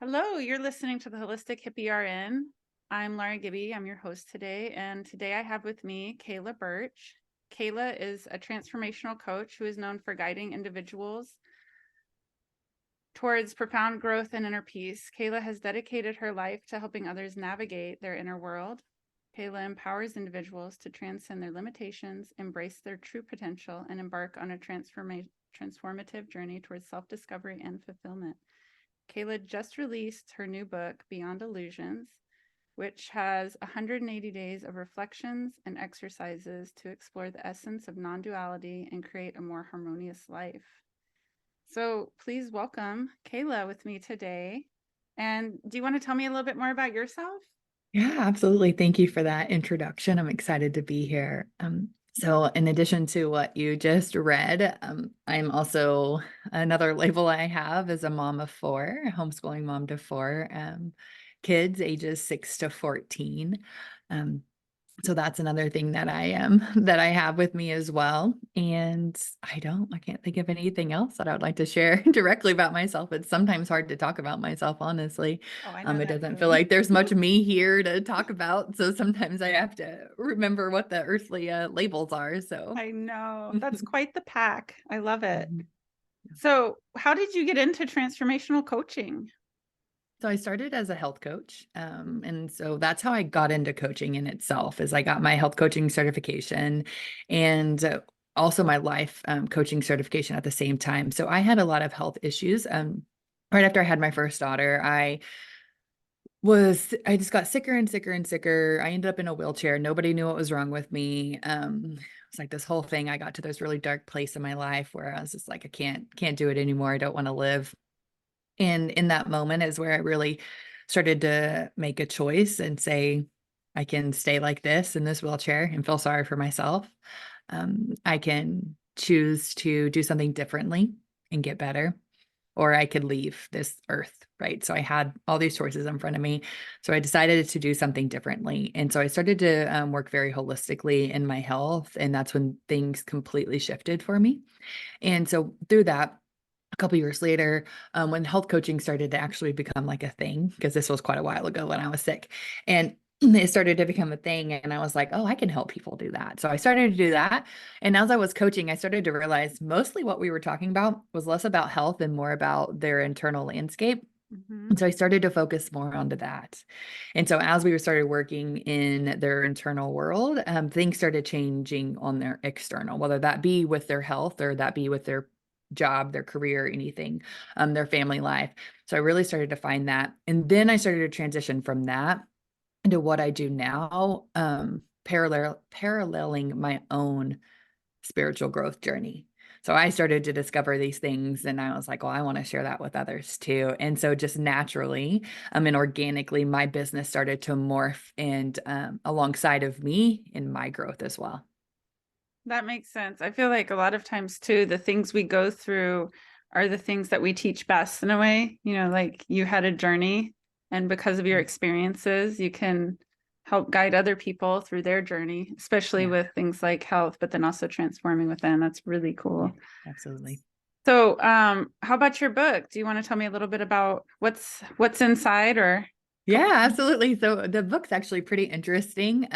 Hello, you're listening to the Holistic Hippie RN. I'm Laura Gibby. I'm your host today. And today I have with me Kayla Burch. Kayla is a transformational coach who is known for guiding individuals towards profound growth and inner peace. Kayla has dedicated her life to helping others navigate their inner world. Kayla empowers individuals to transcend their limitations, embrace their true potential, and embark on a transformative journey towards self-discovery and fulfillment. Kayla just released her new book, Beyond Illusions, which has 180 days of reflections and exercises to explore the essence of non-duality and create a more harmonious life. So please welcome Kayla with me today. And do you want to tell me a little bit more about yourself? Yeah, absolutely. Thank you for that introduction. I'm excited to be here. So in addition to what you just read, I'm also another label I have is a mom of four, a homeschooling mom to four kids, ages 6 to 14. Um, so that's another thing that I am that I have with me as well. And I can't think of anything else that I would like to share directly about myself. It's sometimes hard to talk about myself, honestly. Oh, I know It that doesn't feel feeling. like there's much of me here to talk about. So sometimes I have to remember what the earthly labels are. So I know. That's quite the pack. I love it. Mhm. So, how did you get into transformational coaching? So I started as a health coach. And so that's how I got into coaching in itself is I got my health coaching certification and also my life coaching certification at the same time. So I had a lot of health issues. Right after I had my first daughter, I just got sicker and sicker and sicker. I ended up in a wheelchair. Nobody knew what was wrong with me. It's like this whole thing. I got to this really dark place in my life where I was just like, I can't do it anymore. I don't want to live. And in that moment is where I really started to make a choice and say, I can stay like this in this wheelchair and feel sorry for myself. I can choose to do something differently and get better, or I could leave this earth. Right. So I had all these choices in front of me. So I decided to do something differently. And so I started to work very holistically in my health. And that's when things completely shifted for me. And so through that, a couple years later, when health coaching started to actually become like a thing, because this was quite a while ago when I was sick, and it started to become a thing, and I was like, oh, I can help people do that. So I started to do that. And as I was coaching, I started to realize mostly what we were talking about was less about health and more about their internal landscape. Mm-hmm. And so I started to focus more onto that. And so as we started working in their internal world, things started changing on their external, whether that be with their health or that be with their job, their career, anything, their family life. So I really started to find that. And then I started to transition from that into what I do now, paralleling my own spiritual growth journey. So I started to discover these things and I was like, well, I want to share that with others too. And so just naturally, and organically, my business started to morph and alongside of me in my growth as well. That makes sense. I feel like a lot of times too, the things we go through are the things that we teach best in a way. Like you had a journey, and because of your experiences, you can help guide other people through their journey, especially Yeah, with things like health, but then also transforming within. That's really yeah, cool. absolutely. So, how about your book? Do you want to tell me a little bit about what's inside or a Yeah, couple things? absolutely. So the book's actually pretty interesting.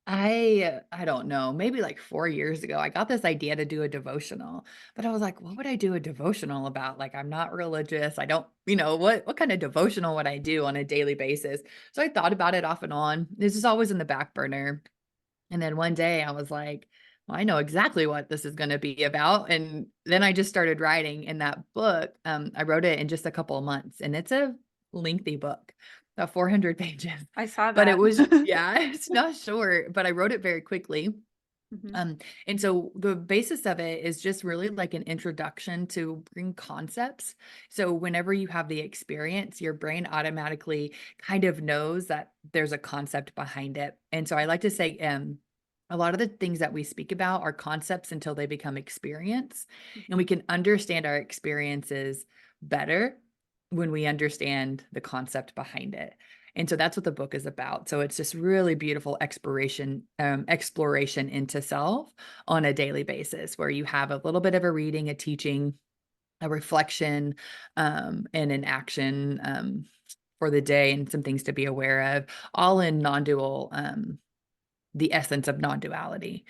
I don't know, maybe like 4 years ago, I got this idea to do a devotional, but I was like, what would I do a devotional about? Like, I'm not religious. I don't, what kind of devotional would I do on a daily basis? So I thought about it off and on. This is always in the back burner. And then one day I was like, well, I know exactly what this is going to be about. And then I just started writing in that book. I wrote it in just a couple of months, and it's a lengthy book, about 400 pages. I saw But it that. was, yeah, it's not short, but I wrote it very quickly. Mhm. Um, and so the basis of it is just really like an introduction to bring concepts. So whenever you have the experience, your brain automatically kind of knows that there's a concept behind it. And so I like to say, a lot of the things that we speak about are concepts until they become experience. And we Mhm. can understand our experiences better when we understand the concept behind it. And so that's what the book is about. So it's just really beautiful exploration into self on a daily basis, where you have a little bit of a reading, a teaching, a reflection, and an action, for the day, and some things to be aware of, all in non-dual, the essence of non-duality.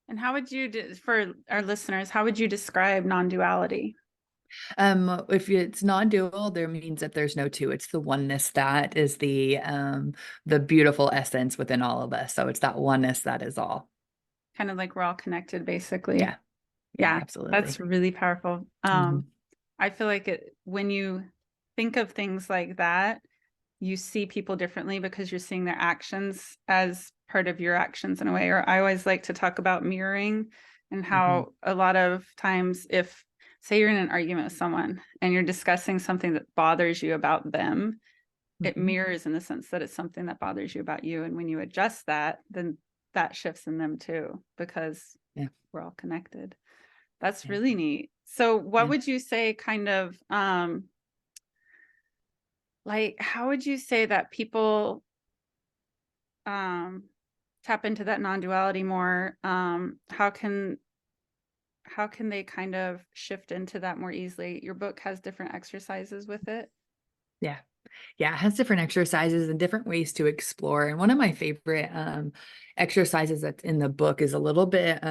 And how would you, for our listeners, how would you describe non-duality? If it's non-dual, there means that there's no two. It's the oneness that is the beautiful essence within all of us. So it's that oneness that is all. Kind of like we're all connected, basically. Yeah, yeah, Yeah, that's absolutely. really powerful. Mhm, I feel like when you think of things like that, you see people differently because you're seeing their actions as part of your actions in a way. Or I always like to talk about mirroring and mhm, how a lot of times, if say you're in an argument with someone and you're discussing something that bothers you about them, it mhm. mirrors in the sense that it's something that bothers you about you. And when you adjust that, then that shifts in them too, because Yeah, we're all connected. That's yeah, really neat. So what yeah. would you say kind of like how would you say that people um tap into that non-duality more? How can they kind of shift into that more easily? Your book has different exercises with it. Yeah. Yeah, it has different exercises and different ways to explore. And one of my favorite exercises that's in the book is a little bit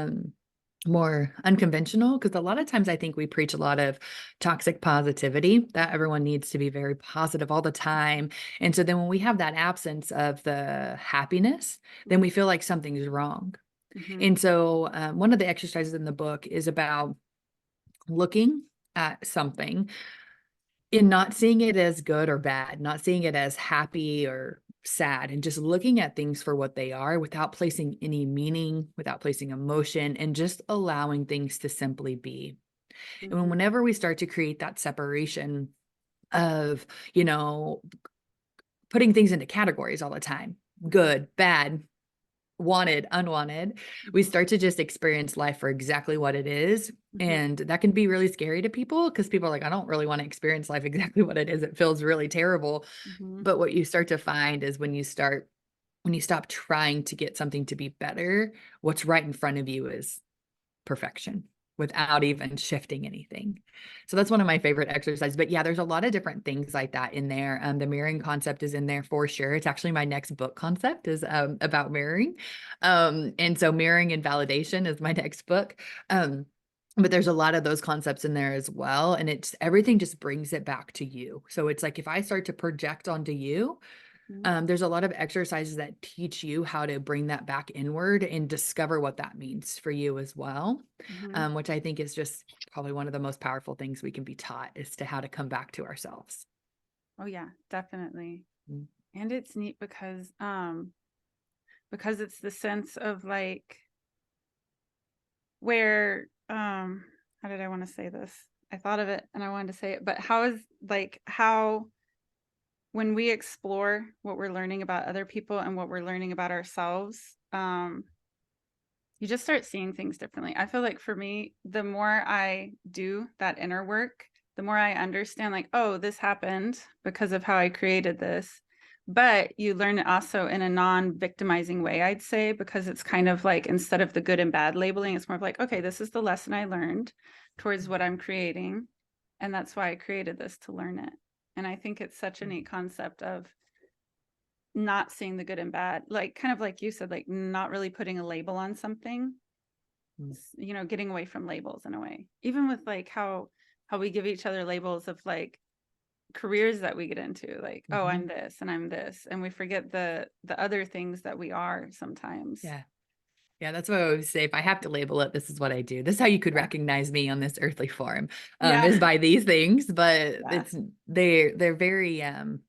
more unconventional, because a lot of times I think we preach a lot of toxic positivity, that everyone needs to be very positive all the time. And so then when we have that absence of the happiness, then we feel like something's wrong. Mm-hmm. And so one of the exercises in the book is about looking at something in not seeing it as good or bad, not seeing it as happy or sad, and just looking at things for what they are without placing any meaning, without placing emotion, and just allowing things to simply be. And Mm-hmm. whenever we start to create that separation of, you know, putting things into categories all the time, good, bad, wanted, unwanted, we Mm-hmm. start to just experience life for exactly what it is. Mm-hmm. And that can be really scary to people, because people are like, I don't really want to experience life exactly what it is. It feels really terrible. Mm-hmm. But what you start to find is when you stop trying to get something to be better, what's right in front of you is perfection without even shifting anything. So that's one of my favorite exercises. But yeah, there's a lot of different things like that in there. The mirroring concept is in there for sure. It's actually my next book concept is about mirroring. And so mirroring and validation is my next book. But there's a lot of those concepts in there as well. And it's everything just brings it back to you. So it's like if I start to project onto you, there's a lot of exercises that teach you how to bring that back inward and discover what that means for you as well, Mm-hmm. which I think is just probably one of the most powerful things we can be taught, is to how to come back to ourselves. Oh yeah, definitely. Mm, And it's neat because it's the sense of like where how did I want to say this? I thought of it and I wanted to say it, but how is like how when we explore what we're learning about other people and what we're learning about ourselves, you just start seeing things differently. I feel like for me, the more I do that inner work, the more I understand, like, oh, this happened because of how I created this. But you learn it also in a non victimizing way, I'd say, because it's kind of like instead of the good and bad labeling, it's more of like, okay, this is the lesson I learned towards what I'm creating. And that's why I created this to learn it. And I think it's such a neat concept of not seeing the good and bad, like kind of like you said, like not really putting a label on something, mm, getting away from labels in a way, even with like how we give each other labels of like careers that we get into, like, oh, mhm. I'm this and I'm this, and we forget the other things that we are sometimes. Yeah. Yeah, that's what I always say. If I have to label it, this is what I do. This is how you could Yeah. recognize me on this earthly form, Yeah. is by these things. But Yeah. it's they're very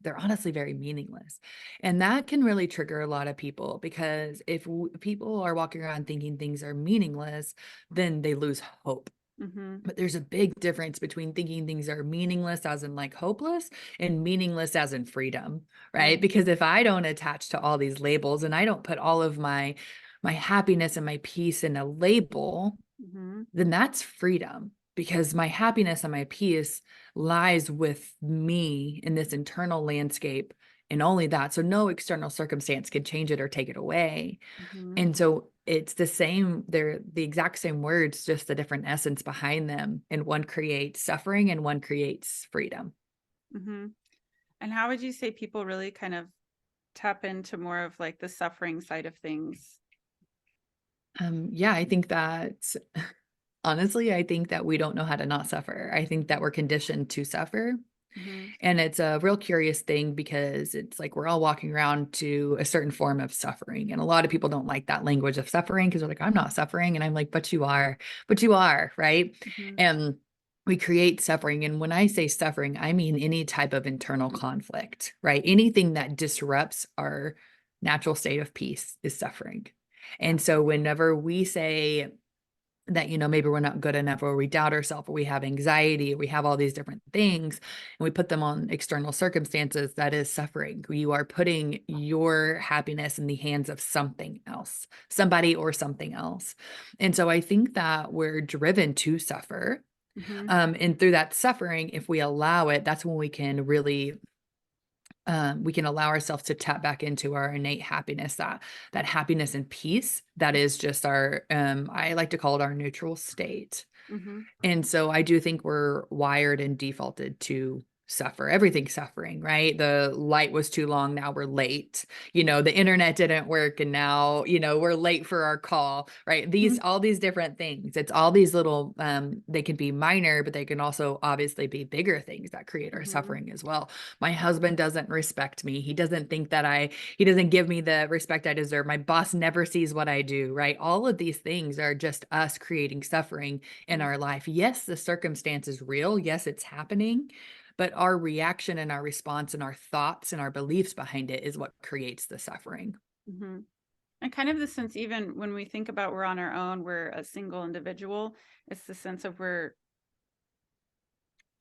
they're honestly very meaningless, and that can really trigger a lot of people, because if people are walking around thinking things are meaningless, then they lose hope. Mm-hmm. But there's a big difference between thinking things are meaningless, as in like hopeless, and meaningless as in freedom, Yeah. right? Because if I don't attach to all these labels, and I don't put all of my happiness and my peace in a label, Mm-hmm. then that's freedom, because my happiness and my peace lies with me in this internal landscape, and only that. So no external circumstance can change it or take it away. Mm-hmm. And so it's the same, they're the exact same words, just the different essence behind them. And one creates suffering and one creates freedom. Mm-hmm. And how would you say people really kind of tap into more of like the suffering side of things? Yeah, I think that honestly, I think that we don't know how to not suffer. I think that we're conditioned to suffer. Mm-hmm. And it's a real curious thing because it's like we're all walking around to a certain form of suffering. And a lot of people don't like that language of suffering because they're like, I'm not suffering. And I'm like, but you are, right? Mm-hmm. And we create suffering. And when I say suffering, I mean any type of internal conflict, right? Anything that disrupts our natural state of peace is suffering. Yeah. And so whenever we say, that, maybe we're not good enough, or we doubt ourselves, or we have anxiety, or we have all these different things, and we put them on external circumstances, that is suffering. You are putting your happiness in the hands of something else, somebody or something else. And so I think that we're driven to suffer. Mm-hmm. And through that suffering, if we allow it, that's when we can allow ourselves to tap back into our innate happiness, that happiness and peace that is just our I like to call it our neutral state. Mm-hmm. And so I do think we're wired and defaulted to suffer. Everything's suffering, right? The light was too long, now we're late. The internet didn't work and now, we're late for our call, right? Mm-hmm. All these different things. It's all these little they can be minor, but they can also obviously be bigger things that create our Mm-hmm. suffering as well. My husband doesn't respect me. He doesn't think that he doesn't give me the respect I deserve. My boss never sees what I do, right? All of these things are just us creating suffering in our life. Yes, the circumstance is real. Yes, it's happening, but our reaction and our response and our thoughts and our beliefs behind it is what creates the suffering. Mm-hmm. And kind of the sense, even when we think about we're on our own, we're a single individual, it's the sense of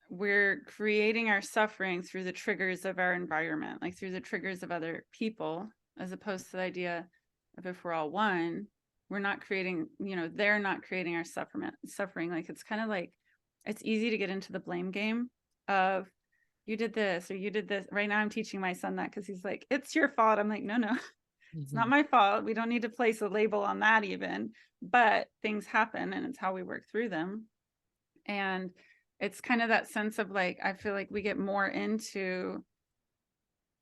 we're creating our suffering through the triggers of our environment, like through the triggers of other people, as opposed to the idea of if we're all one, we're not creating, they're not creating our suffering. Like it's kind of like it's easy to get into the blame game of you did this or you did this. Right now I'm teaching my son that because he's like, it's your fault. I'm like, no, it's not Mhm. my fault. We don't need to place a label on that even, but things happen and it's how we work through them. And it's kind of that sense of like, I feel like we get more into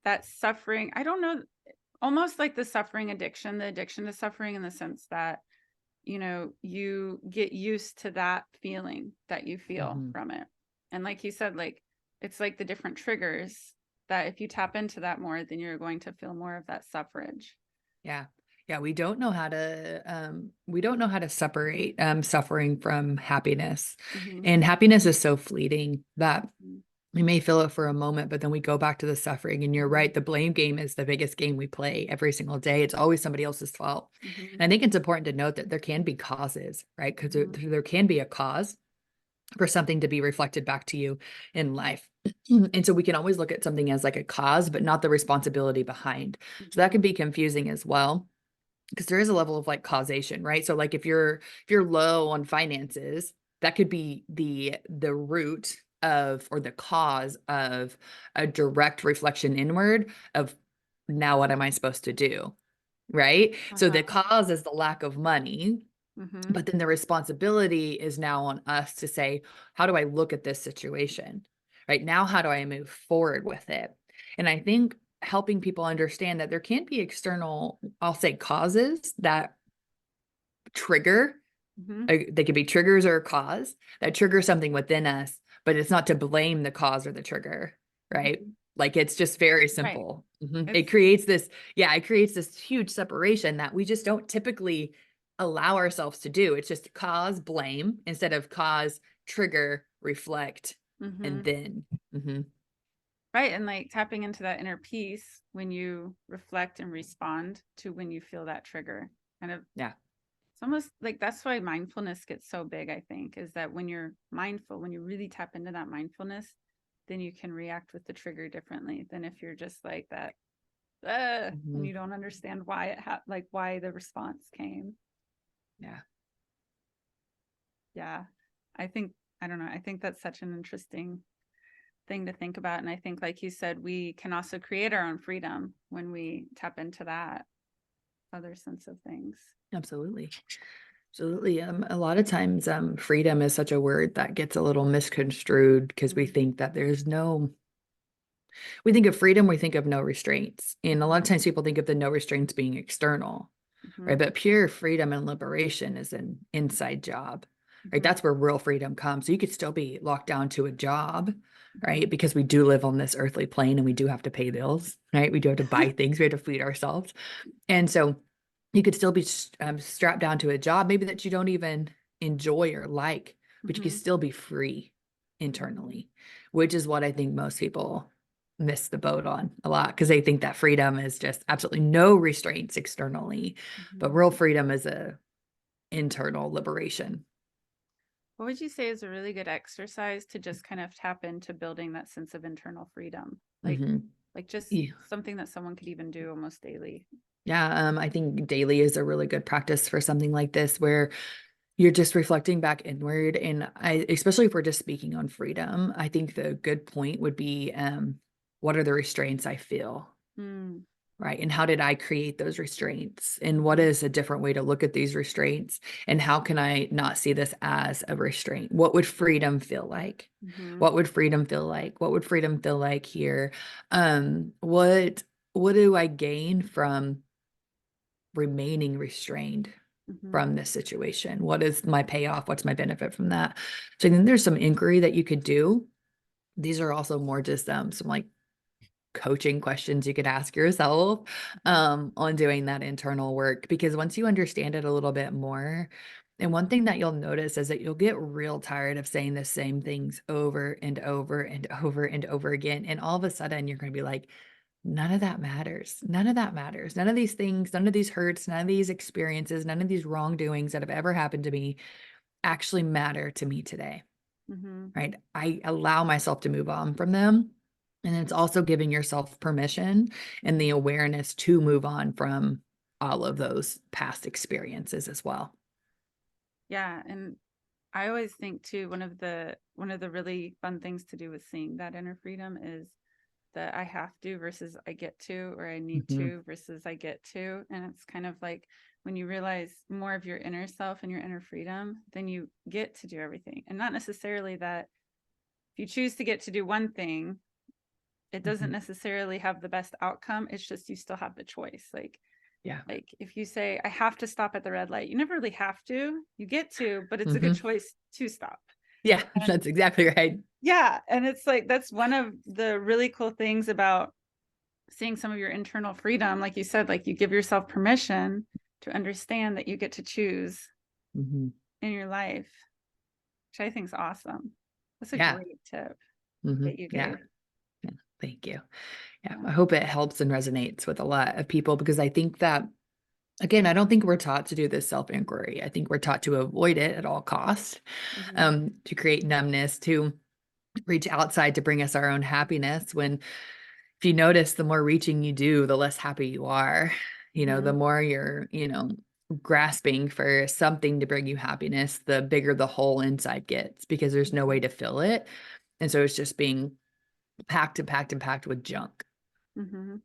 that suffering. I don't know, almost like the suffering addiction, the addiction to suffering in the sense that, you get used to that feeling that you feel Mhm. from it. And like you said, like, it's like the different triggers that if you tap into that more, then you're going to feel more of that suffrage. Yeah. Yeah, we don't know how to separate suffering from happiness. Mm-hmm. And happiness is so fleeting that we may feel it for a moment, but then we go back to the suffering. And you're Mm-hmm. right, the blame game is the biggest game we play every single day. It's always somebody else's fault. Mm-hmm. And I think it's important to note that there can be causes, right? Because Mm-hmm. there can be a cause for something to be reflected back to you in life. And so we can always look at something as like a cause, but not the responsibility behind. So that Mm-hmm. can be confusing as well, because there is a level of like causation, right? So like if you're low on finances, that could be the root of, or the cause of, a direct reflection inward of, now what am I supposed to do? Right? So the Uh-huh. cause is the lack of money, Mm-hmm. but then the responsibility is now on us to say, how do I look at this situation? Right now, how do I move forward with it? And I think helping people understand that there can be external, I'll say, causes that trigger. Mm-hmm. They could be triggers or a cause that trigger something within us, but it's not to blame the cause or the trigger, right? Mm-hmm. Like it's just very Right. simple. It It's creates this, yeah, it creates this huge separation that we just don't typically allow ourselves to do. It's just cause, blame, instead of cause, trigger, reflect, mm-hmm. and then. Mhm. Right. And like tapping into that inner peace when you reflect and respond to when you feel that trigger. Kind of, Yeah. it's almost like that's why mindfulness gets so big, I think, is that when you're mindful, when you really tap into that mindfulness, then you can react with the trigger differently than if you're just like that, and Mhm. you don't understand why like why the response came. Yeah. Yeah. I think, I don't know, I think that's such an interesting thing to think about. And I think, like you said, we can also create our own freedom when we tap into that other sense of things. Absolutely. Absolutely. A lot of times, freedom is such a word that gets a little misconstrued because we Mhm, think that we think of freedom, we think of no restraints. And a lot mhm, of times people think of the no restraints being external, right? mhm, But pure freedom and liberation is an inside job, right? mhm, That's where real freedom comes. So you could still be locked down to a job, right? mhm. Because we do live on this earthly plane and we do have to pay bills, right? We do have to buy things, we have to feed ourselves. And so you could still be strapped down to a job, maybe that you don't even enjoy or like, but you could Mhm, still be free internally, which is what I think most people miss the boat on a lot because they think that freedom is just absolutely no restraints externally, but mhm. real freedom is a internal liberation. What would you say is a really good exercise to just kind of tap into building that sense of internal freedom? Hmm. Like just Yeah. something that someone could even do almost daily. Yeah, I think daily is a really good practice for something like this where you're just reflecting back inward. And I, especially if we're just speaking on freedom, I think the good point would be what are the restraints I feel? Mm, Right. And how did I create those restraints? And what mhm, is a different way to look at these restraints? And how can I not see this as a restraint? What would freedom feel like? mhm, What would freedom feel like? What would freedom feel like here? What do I gain from remaining restrained mhm, from this situation? What is my payoff? What's my benefit from that? So then there's some inquiry that you could do. These are also more just some like coaching questions you could ask yourself mhm, on doing that internal work because once you understand it a little bit more, and one thing that you'll notice is that you'll get real tired of saying the same things over and over and over and over again. And all of a sudden, you're going to be like, none of that matters. None of that matters. None of these things, none of these hurts, none of these experiences, none of these wrongdoings that have ever happened to me actually matter to me today, mhm. right? I allow myself to move on from them. And it's also giving yourself permission and the awareness to move on from all of those past experiences as well. Yeah, and I always think too, one of the really fun things to do with seeing that inner freedom is that I have to versus I get to, or I need Mhm. to versus I get to. And it's kind of like when you realize more of your inner self and your inner freedom, then you get to do everything. And not necessarily that if you choose to get to do one thing, it doesn't Mhm. necessarily have the best outcome. It's just you still have the choice. Yeah. Like if you say, I have to stop at the red light, you never really have to. You get to, but it's a good Mhm. choice to stop. Yeah, And that's exactly right. yeah. And it's like that's one of the really cool things about seeing some of your internal freedom. Like you said, like you give yourself permission to understand that you get to choose Mhm. in your life, which I think is awesome. That's a Yeah. great tip Mhm. that you Yeah. gave. Yeah. Thank you. Yeah. Yeah. I hope it helps and resonates with a lot of people because I think that, again, I don't think we're taught to do this self inquiry. I think we're taught to avoid it at all costs, Mm-hmm. to create numbness, to reach outside to bring us our own happiness when if you notice the more reaching you do, the less happy you are. The Mm-hmm. more you're, grasping for something to bring you happiness, the bigger the hole inside gets because there's no way to fill it. And so it's just being packed and packed and packed with junk. Mm-hmm.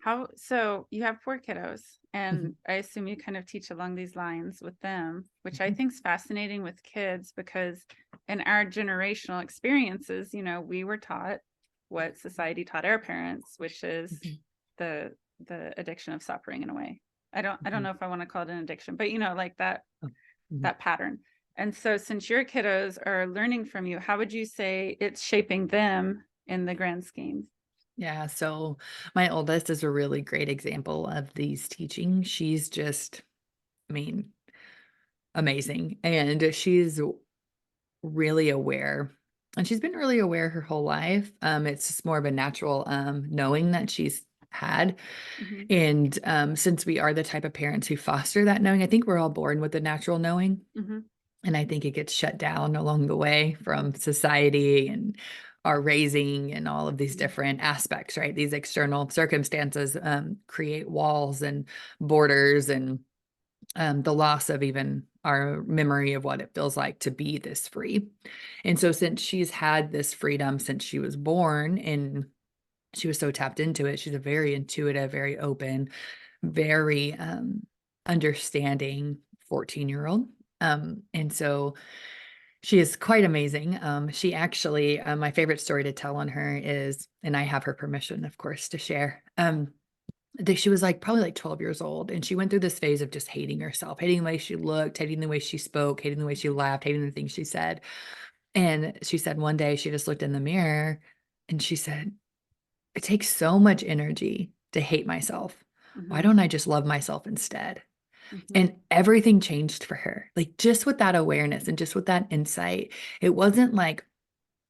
How so you have four kiddos, Mhm, and I assume you kind of teach along these lines with them, which I mhm, think is fascinating with kids because in our generational experiences, we were taught what society taught our parents, which is mhm, the the addiction of suffering in a way. I don't mhm. know if I want to call it an addiction, but like that Oh, mhm. that pattern. And so since your kiddos are learning from you, how would you say it's shaping them in the grand scheme? Yeah. So my oldest is a really great example of these teachings. She's just, I mean, amazing. And she's really aware. And she's been really aware her whole life. It's just more of a natural knowing that she's had. Mm-hmm. And since we are the type of parents who foster that knowing, I think we're all born with a natural knowing. Mm-hmm. And I think it gets shut down along the way from society and our raising and all of these different aspects, right? These external circumstances create walls and borders and the loss of even our memory of what it feels like to be this free. And so, since she's had this freedom since she was born and she was so tapped into it, she's a very intuitive, very open, very understanding 14-year-old. And so she is quite amazing. She actually, my favorite story to tell on her is, and I have her permission, of course, to share. She was like probably like 12 years old, and she went through this phase of just hating herself, hating the way she looked, hating the way she spoke, hating the way she laughed, hating the things she said. And she said one day she just looked in the mirror and she said, "It takes so much energy to hate myself. Why Mhm. don't I just love myself instead?" Mhm. And everything changed for her. Like just with that awareness and just with that insight, it wasn't like,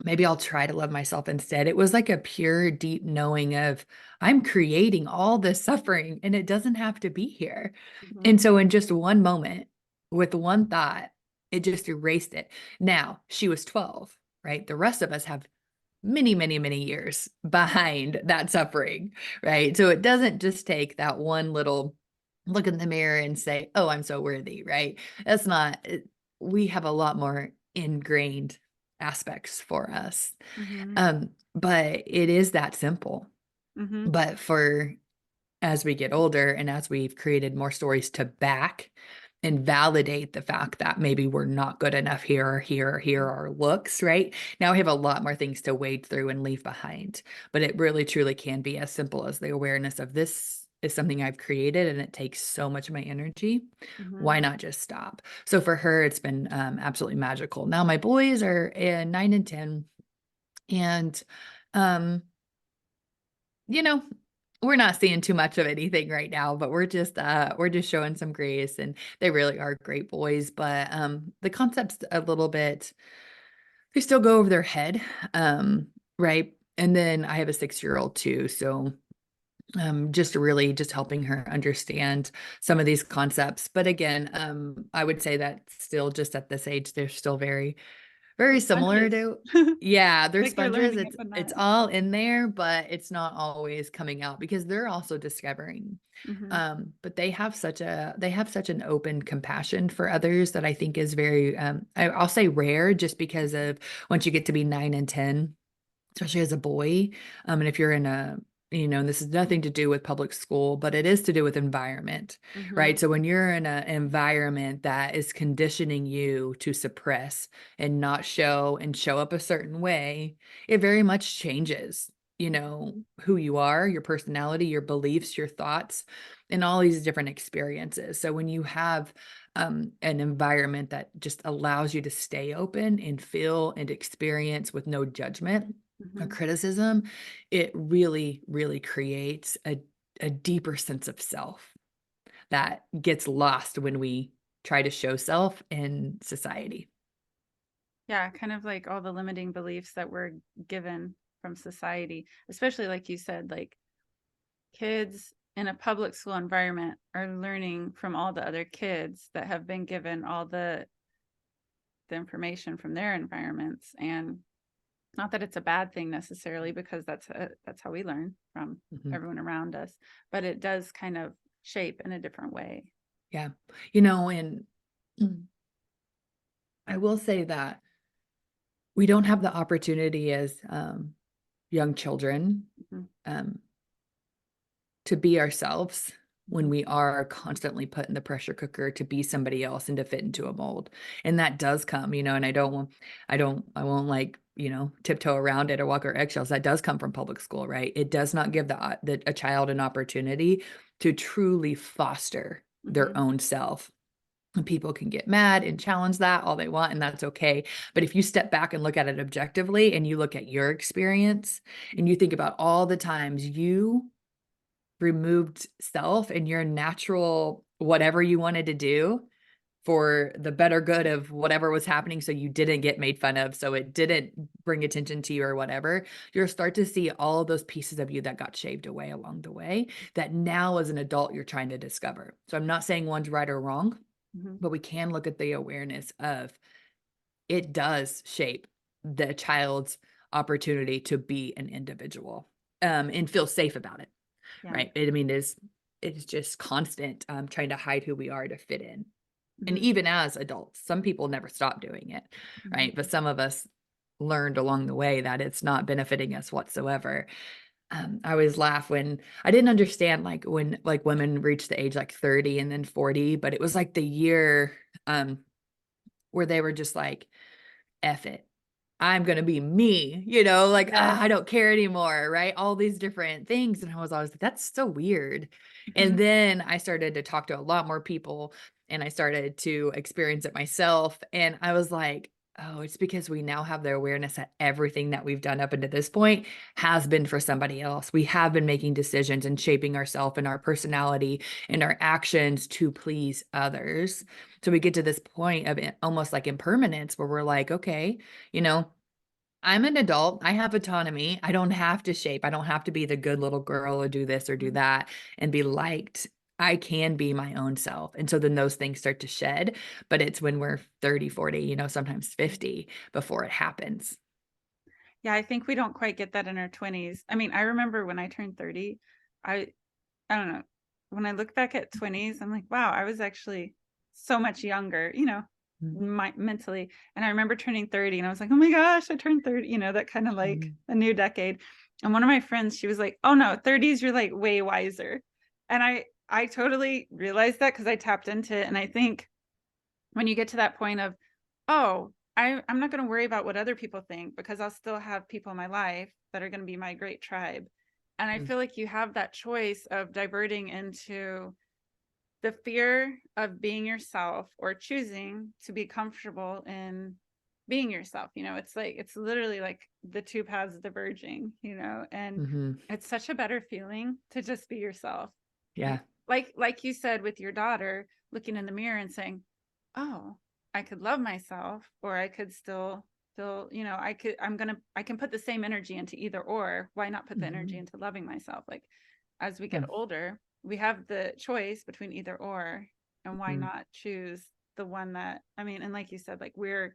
maybe I'll try to love myself instead. It was like a pure, deep knowing of, I'm creating all this suffering and it doesn't have to be here. Mhm. And so, in just one moment, with one thought, it just erased it. Now, she was 12, right? The rest of us have many, many, many years behind that suffering, right? So, it doesn't just take that one little look in the mirror and say, "Oh, I'm so worthy," right? That's not, we have a lot more ingrained aspects for us. Mhm. But it is that simple. Mhm. But for as we get older and as we've created more stories to back and validate the fact that maybe we're not good enough here or here or here are looks, right? Now we have a lot more things to wade through and leave behind. But it really truly can be as simple as the awareness of, this is something I've created and it takes so much of my energy. Why Mhm. not just stop? So for her, it's been absolutely magical. Now my boys are 9 and 10, and um, you know, we're not seeing too much of anything right now, but we're just showing some grace, and they really are great boys. But the concept's a little bit, they still go over their head. Right. And then I have a 6-year-old too. So just really just helping her understand some of these concepts. But again, I would say that still just at this age, they're still very, They're very similar sponges. to, yeah, they're Like they're sponges. learning It's up a it's nut. all in there, but it's not always coming out because they're also discovering. Mhm. But they have such an open compassion for others that I think is very I'll say rare, just because of once you get to be 9 and 10, especially as a boy. And if you're in a, and this has nothing to do with public school, but it is to do with environment, Mhm. right? So when you're in an environment that is conditioning you to suppress and not show and show up a certain way, it very much changes, who you are, your personality, your beliefs, your thoughts, and all these different experiences. So when you have an environment that just allows you to stay open and feel and experience with no judgment or Mhm. criticism, it really, really creates a deeper sense of self that gets lost when we try to show self in society. Yeah, kind of like all the limiting beliefs that we're given from society, especially like you said, like kids in a public school environment are learning from all the other kids that have been given all the information from their environments. And not that it's a bad thing necessarily, because that's how we learn from Mhm. everyone around us, but it does kind of shape in a different way. Yeah. And I will say that we don't have the opportunity as young children Mhm. um, to be ourselves when Mhm. we are constantly put in the pressure cooker to be somebody else and to fit into a mold. And that does come, and I won't like, tiptoe around it or walk our eggshells. That does come from public school, right? It does not give a child an opportunity to truly foster their Mhm. own self. And people can get mad and challenge that all they want, and that's okay. But if you step back and look at it objectively and you look at your experience and you think about all the times you removed self and your natural whatever you wanted to do for the better good of whatever was happening, so you didn't get made fun of, so it didn't bring attention to you or whatever, you'll start to see all of those pieces of you that got shaved away along the way, that now as an adult you're trying to discover. So I'm not saying one's right or wrong, Mhm. but we can look at the awareness of, it does shape the child's opportunity to be an individual, and feel safe about it. Yeah. Right. I mean, it's just constant trying to hide who we are to fit in. And Mhm. even as adults, some people never stop doing it. Mhm. Right. But some of us learned along the way that it's not benefiting us whatsoever. I always laugh when I didn't understand like when like women reach the age like 30 and then 40, but it was like the year um where they were just like, F it. I'm gonna be me, like, Yes. I don't care anymore, right? All these different things. And I was always like, that's so weird. And Mhm. then I started to talk to a lot more people and I started to experience it myself. And I was like, oh, it's because we now have the awareness that everything that we've done up until this point has been for somebody else. We have been making decisions and shaping ourselves and our personality and our actions to please others. So we get to this point of almost like impermanence where we're like, okay, you know, I'm an adult. I have autonomy. I don't have to shape. I don't have to be the good little girl or do this or do Mhm. that and be liked. I can be my own self. And so then those things start to shed, but it's when we're 30, 40, sometimes 50 before it happens. Yeah, I think we don't quite get that in our 20s. I mean, I remember when I turned 30, I I don't know. When I look back at 20s, I'm like, wow, I was actually so much younger, mentally. And I remember turning 30 and I was like, oh my gosh, I turned 30, that kind of like Mhm. a new decade. And one of my friends, she was like, oh no, 30s, you're like way wiser. And I totally realized that because I tapped into it. And I think when you get to that point of, oh, I'm not going to worry about what other people think because I'll still have people in my life that are going to be my great tribe. And I Mm. feel like you have that choice of diverting into the fear of being yourself or choosing to be comfortable in being yourself. It's like, it's literally like the two paths diverging, and Mhm. it's such a better feeling to just be yourself. Yeah. Like you said with your daughter, looking in the mirror and saying, oh, I could love myself, or I could still feel, I can put the same energy into either or. Why not put the energy Mhm. into loving myself? Like as we Yeah. get older, we have the choice between either or, and why Mhm. not choose the one that, I mean, and like you said, like we're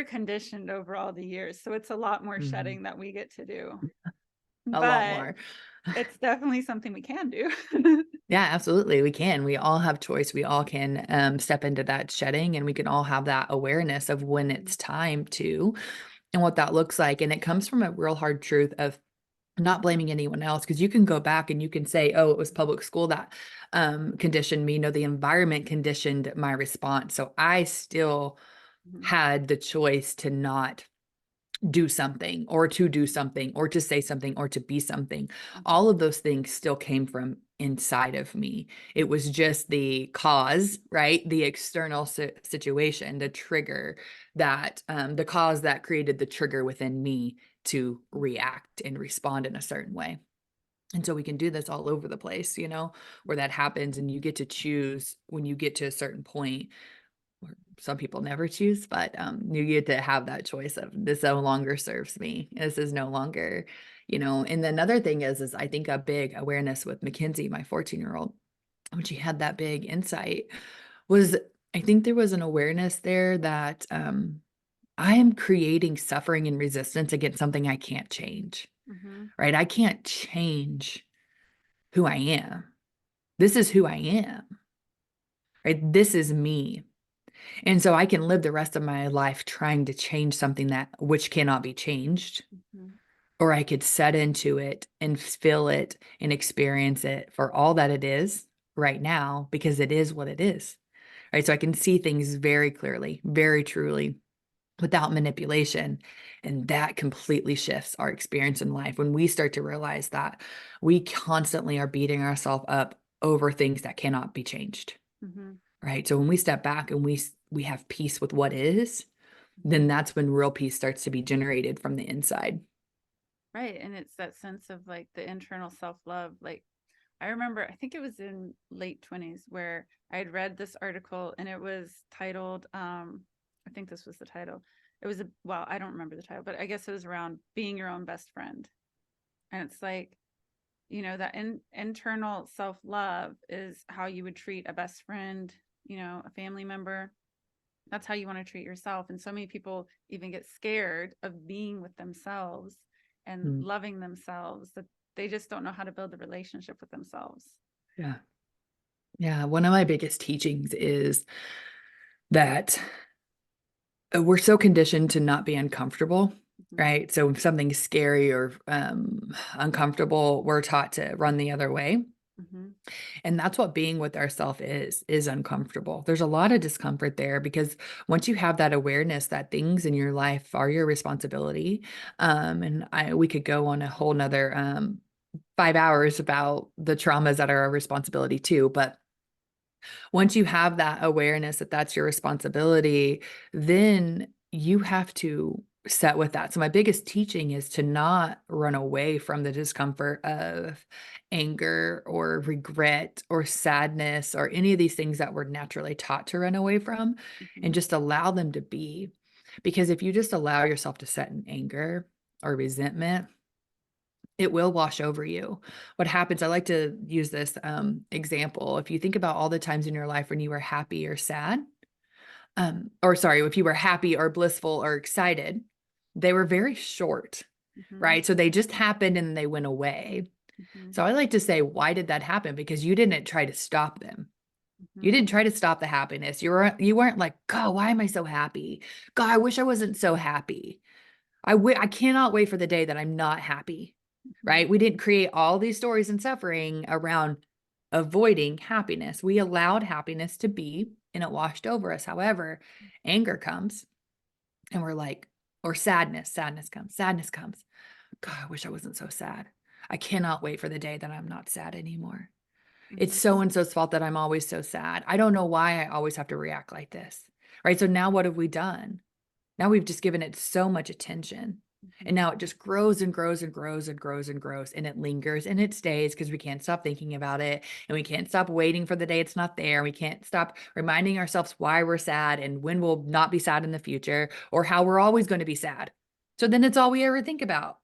conditioned over all the years. So it's a lot more Mhm. shedding that we get to do. A lot But more. it's definitely something we can do. Yeah, absolutely. We can. We all have choice. We all can step into that shedding and we can all have that awareness of when it's time to and what that looks like. And it comes from a real hard truth of not blaming anyone else because you can go back and you can say, oh, it was public school that conditioned me. No, the environment conditioned my response. So I still Mhm. had the choice to not do something or to do something or to say something or to be something. Mhm. All of those things still came from inside of me. It was just the cause, right? The external situation, the trigger that, the cause that created the trigger within me to react and respond in a certain way. And so we can do this all over the place, where that happens and you get to choose when you get to a certain point or some people never choose, but you get to have that choice of this no longer serves me. This is no longer, And then another thing is I think a big awareness with Mackenzie, my 14-year-old, when she had that big insight, was I think there was an awareness there that I am creating suffering and resistance against something I can't change. Mhm. Right? I can't change who I am. This is who I am. Right? This is me. And so I can live the rest of my life trying to change something that which cannot be changed, Mhm. or I could set into it and feel it and experience it for all that it is right now because it is what it is. Right? So I can see things very clearly, very truly without manipulation, and that completely shifts our experience in life when we start to realize that we constantly are beating ourselves up over things that cannot be changed. Mhm. Right? So when we step back and we have peace with what is, then Mhm. that's when real peace starts to be generated from the inside. Right. And it's that sense of like the internal self-love. Like I remember, I think it was in late 20s where I had read this article and it was titled, I think this was the title. It was well, I don't remember the title, but I guess it was around being your own best friend. And it's like, that internal self-love is how you would treat a best friend, a family member. That's how you want to treat yourself. And so many people even get scared of being with themselves and Mm, loving themselves that they just don't know how to build a relationship with themselves. yeah. Yeah. One of my biggest teachings is that we're so conditioned to not be uncomfortable. Mhm. right? So if something's scary or uncomfortable, we're taught to run the other way. Mhm. And that's what being with ourself is uncomfortable. There's a lot of discomfort there because once you have that awareness that things in your life are your responsibility, we could go on a whole nother 5 hours about the traumas that are our responsibility too. But once you have that awareness that that's your responsibility, then you have to set with that. So my biggest teaching is to not run away from the discomfort of anger or regret or sadness or any of these things that we're naturally taught to run away from, and Mhm. just allow them to be. Because if you just allow yourself to set in anger or resentment, it will wash over you. What happens, I like to use this example. If you think about all the times in your life when you were happy or sad, or sorry, if you were happy or blissful or excited, they were very short, Mhm. right? So they just happened and they went away. Mhm. So I like to say, why did that happen? Because you didn't try to stop them. You Mhm. didn't try to stop the happiness. You weren't like, God, why am I so happy? God, I wish I wasn't so happy. I cannot wait for the day that I'm not happy, Mhm. right? We didn't create all these stories and suffering around avoiding happiness. We allowed happiness to be and it washed over us. However, anger comes and we're like, or sadness comes. God, I wish I wasn't so sad. I cannot wait for the day that I'm not sad anymore. It's Mhm. so and so's fault that I'm always so sad. I don't know why I always have to react like this, right? So now what have we done? Now we've just given it so much attention. And Mhm. now it just grows and grows and grows and grows and grows and it lingers and it stays because we can't stop thinking about it and we can't stop waiting for the day it's not there. We can't stop reminding ourselves why we're sad and when we'll not be sad in the future or how we're always going to be sad. So then it's all we ever think about.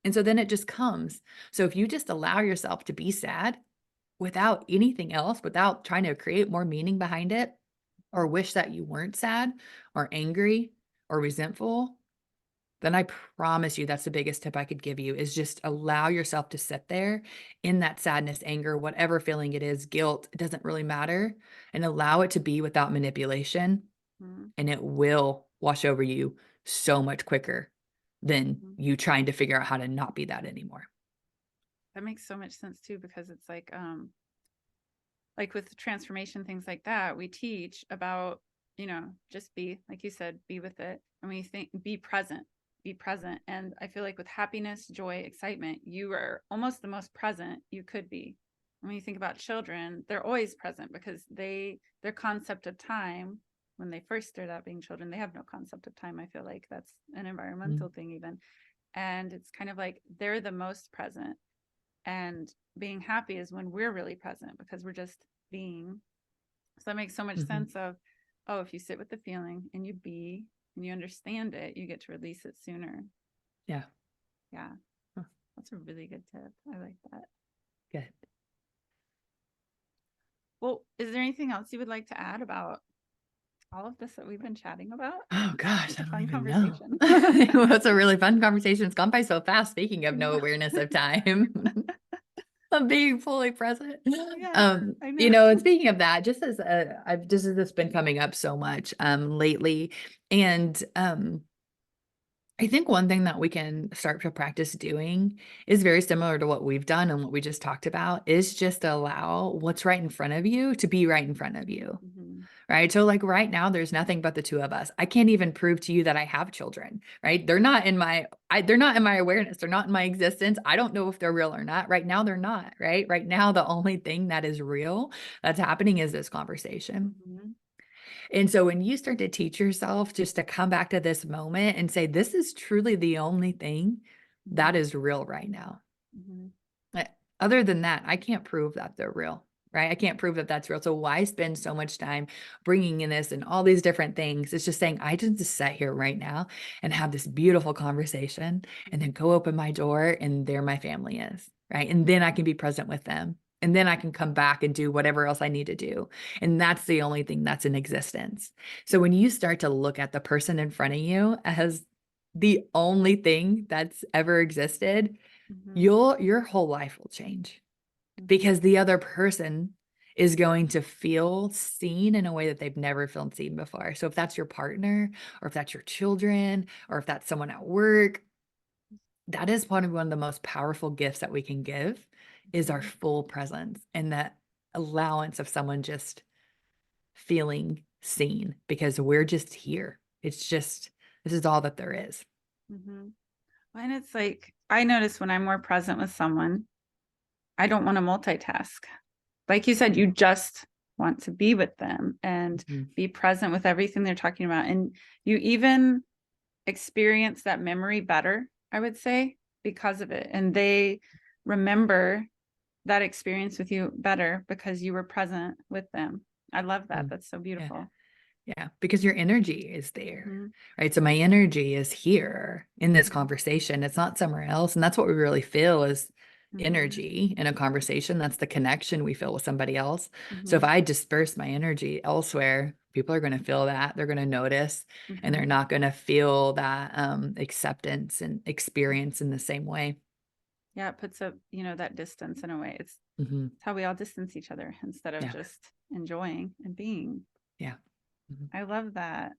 And so then it just comes. So if you just allow yourself to be sad without anything else, without trying to create more meaning behind it, or wish that you weren't sad or angry or resentful, then I promise you that's the biggest tip I could give you is just allow yourself to sit there in that sadness, anger, whatever feeling it is, guilt, it doesn't really matter, and allow it to be without manipulation, Mhm. and it will wash over you so much quicker than Mhm. you trying to figure out how to not be that anymore. That makes so much sense too, because it's like with transformation, things like that, we teach about, just be, like you said, be with it. And when you think, be present. And I feel like with happiness, joy, excitement, you are almost the most present you could be. And when you think about children, they're always present because their concept of time, when they first start out being children, they have no concept of time. I feel like that's an Mm, environmental thing, even. And it's kind of like they're the most present, and being happy is when we're really present because we're just being. So that makes so much mhm. sense of, oh, if you sit with the feeling and you be and you understand it, you get to release it sooner. Yeah. Yeah, Huh, that's a really good tip. I like that. good. Well, is there anything else you would like to add about all of this that we've been chatting about? Oh gosh, It's I a don't fun even know. conversation. Well, it's a really fun conversation. It's gone by so fast. Speaking of I no know. awareness of time, of being fully present. Yeah, I know. And speaking of that, just as I've just as this been coming up so much lately, and I think one thing that we can start to practice doing is very similar to what we've done and what we just talked about is just allow what's right in front of you to be right in front of you. Mhm. Right. So, like right now, there's nothing but the two of us. I can't even prove to you that I have children. Right. They're not in my awareness. They're not in my existence. I don't know if they're real or not. Right now, they're not. Right. Right now, the only thing that is real that's happening is this conversation. Mhm. And so when you start to teach yourself just to come back to this moment and say, this is truly the only thing that Mhm. is real right now. Mhm. Uh, Other than that, I can't prove that they're real, right? I can't prove that that's real. So why spend so much time bringing in this and all these different things? It's just saying, I just sit here right now and have this beautiful conversation and then go open my door and there my family is, right? And then I can be present with them. And then I can come back and do whatever else I need to do. And that's the only thing that's in existence. So when you start to look at the person in front of you as the only thing that's ever existed, Mhm. your whole life will change Mhm. because the other person is going to feel seen in a way that they've never felt seen before. So if that's your partner or if that's your children or if that's someone at work, that is probably one of the most powerful gifts that we can give is our Mhm. full presence and that allowance of someone just feeling seen because we're just here. It's just, this is all that there is. Mhm. And it's like, I notice when I'm more present with someone, I don't want to multitask. Like you said, you just want to be with them and Mhm. be present with everything they're talking about. And you even experience that memory better, I would say, because of it. And they remember that experience with you better because you were present with them. I love that. Mm. That's so Yeah. beautiful. Yeah, because your energy is there, Mhm. right? So my energy is here in this Mhm. conversation. It's not somewhere else. And that's what we really feel is Mhm. energy in a conversation. That's the connection we feel with somebody else. So if Mhm. I disperse my energy elsewhere, people are going to feel that. They're going to notice and they're Mhm. not going to feel that acceptance and experience in the same way. Yeah, it puts up, that distance in a way. It's Hmm. how we all distance each other instead of Yeah. just enjoying and being. Yeah. Mhm. I love that.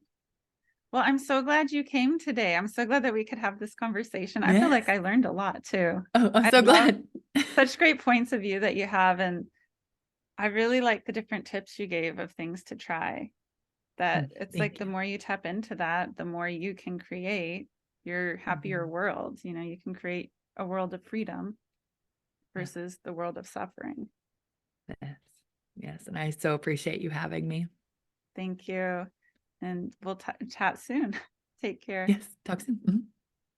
Well, I'm so glad you came today. I'm so glad that we could have this conversation. I feel like Yes. I learned a lot too. Oh, I'm I so love glad. such great points of view that you have. And I really like the different tips you gave of things to try. That it's like Thank the you. more you tap into that, the more you can create your happier Mhm. world. You can create a world of freedom Yeah. versus the world of suffering. Yes. Yes. And I so appreciate you having me. Thank you. And we'll chat soon. Take care. Yes. Talk soon. Mhm.